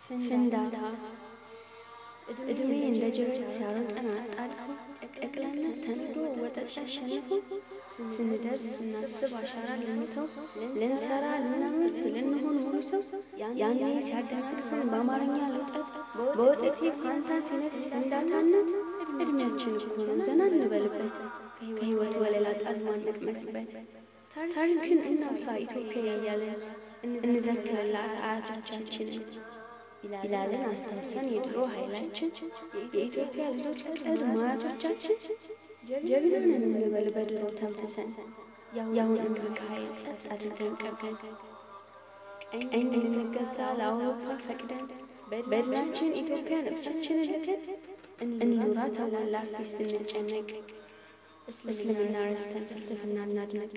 ፍንዳታ እድሜ እንደ ጅረት ሲያሮጠን አጣድፎ ጠቅላላ ተንዶ ወጠሽ አሸንፎ ስንደርስ ስናስብ አሻራ ልንተው ልንሰራ ልናምርት ልንሆን ሙሉ ሰው ያኔ ሲያደናቅፈን በአማርኛ ልጠት በወጠቴ ፋንታ ሲነግስ ፍንዳታነት እድሜያችን እኮ ነው ዘና እንበልበት ከህይወት ወለላ ጣዝማን ነቅመስበት ታሪክን እናውሳ ኢትዮጵያ እያለን እንዘክርላት አያቶቻችንን ይላልን አስተምሰን የድሮ ኃይላችን የኢትዮጵያ ልጆች ቀድሞ አያቶቻችን ጀግናንን እንበል በድሮ ተንፍሰን ያሁን እንግርቅ ኃይል ጸጥ አድርገን ቀብረን ቀኝ ልንገዛ ለአውሮፓ ፈቅደን በድናችን ኢትዮጵያ ነፍሳችንን ልከን እንኑራ ተውን ላርቲስት ስንጨነቅ እስልምና ረስተን ፍልስፍና እናድነቅ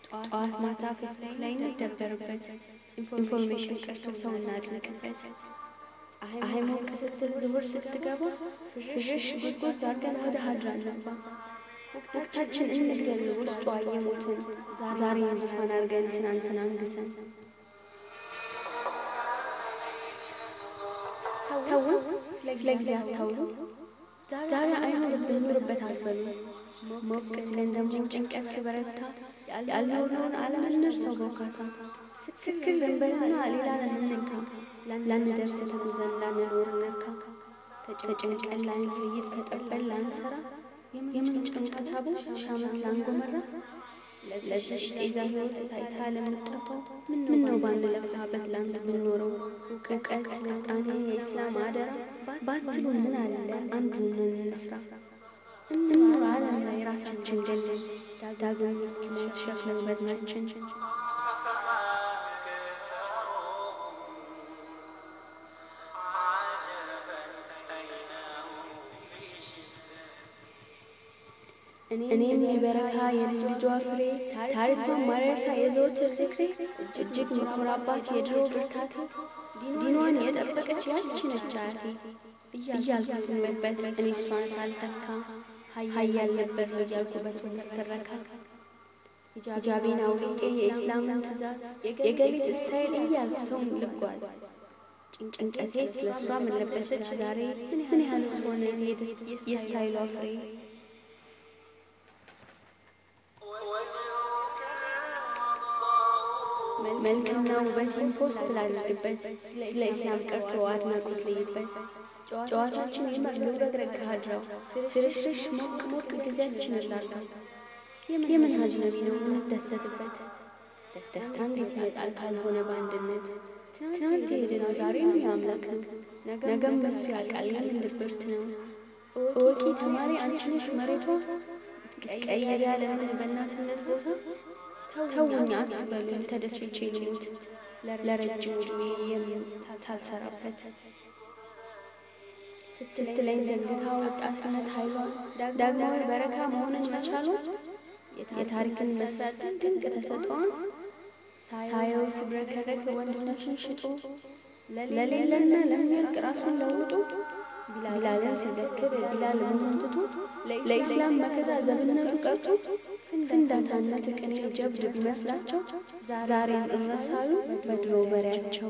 ጠዋት ማታ ፌስቡክ ላይ እንደበርበት ኢንፎርሜሽን ቀርቶ ሰው እናድንቅበት ፀሐይ ሞቅ ስትል ዙሁር ስትገባ ፍርሽ ጉዝጉዝ አድርገን ወደ ሀድራ እንግባ ወቅታችን እንግደል ውስጧ የሞትን ዛሬ ዙፋን አድርገን ትናንትን አንግሰን ተውን ስለ ጊዜ አታውሉ ዛሬ አይኖርብህ ኑርበት አትበሉ ሞቅ ሲለን ደግሞ ጭንቀት ሲበረታ ያልኖርነውን ዓለም እንርሳው በውካታ ስክር እንበልና ሌላ ለምንንካ ላንደርስ ተጉዘን ላንኖር ነርካ ተጨንቀን ላንፈይድ ተጠበል ላንሰራ የምን ጭንቀት አቦ ሻመት ላንጎመራ ለዚሽ ጤዛ ሕይወት ታይታ ለምንጠፋው ምነው ባንለፋበት ላንት ብንኖረው እውቀት ስልጣኔ የኢስላም አደራ ባትሉን ምን አለ አንዱን እንስራ እንኑር ዓለም ላይ ራሳችን ገለን ዳግም እስኪሞት ሸክለን በድናችን እኔም የበረካ የልጅ ልጇ ፍሬ ታሪኳን ማረሳ የዘወትር ዝክሬ እጅግ ምኮራባት የድሮ ብርታቴ ዲኗን የጠበቀች ያቺ ነች አያቴ እያልኩ ኖርበት እኔ እሷን ሳልተካ ሀያል ነበር እያልኩ በትውልድ ትረካ ሂጃቤን አውልቄ የኢስላምን ትእዛዝ የገሊት ስታይል እያልኩ ተውን ልጓዝ ጭንቀቴ ስለሷ ምን ለበሰች ዛሬ ምን ያህልስ ሆነ የስታይሏ ፍሬ መልክና ውበቴን ፖስት ላድርግበት ስለ ኢስላም ቀርቶ አድናቆት ልይበት ጨዋታችን ይመር ልውረግረግ ከሀድራው ፍርሽርሽ ሞቅ ሞቅ ጊዜያችን ላርጋው የመንሃጅ ነቢ ነው እንደሰትበት ደስታ እንዴት ይመጣል ካልሆነ በአንድነት ትናንት የሄድነው ዛሬም የአምላክ ነው ነገም በሱ ያውቃል የምን ድብርት ነው እወቂ ተማሪ አንቺ ነሽ መሬቷ ቀየር ያለምን በእናትነት ቦታ ተውኛ አትበሉኝ ተደስቼ ልሙት ለረጅም ዕድሜ የምታልሰራበት ስትለኝ ዘንግታ ወጣትነት ኃይሏን ዳግማዊ በረካ መሆንን መቻሏን የታሪክን መስራት ድንቅ ተሰጥኦን ሳየው ሲብረከረክ ወንድነትን ሽጦ ለሌለና ለሚያልቅ ራሱን ለውጦ ቢላልን ሲዘክር ቢላል መሆን ትቶ ለኢስላም መከታ ዘብነቱ ቀርቶ ፍንዳታነት ቅኔ ጀብድ ቢመስላቸው ዛሬን እረሳሉ በድሮ በሬያቸው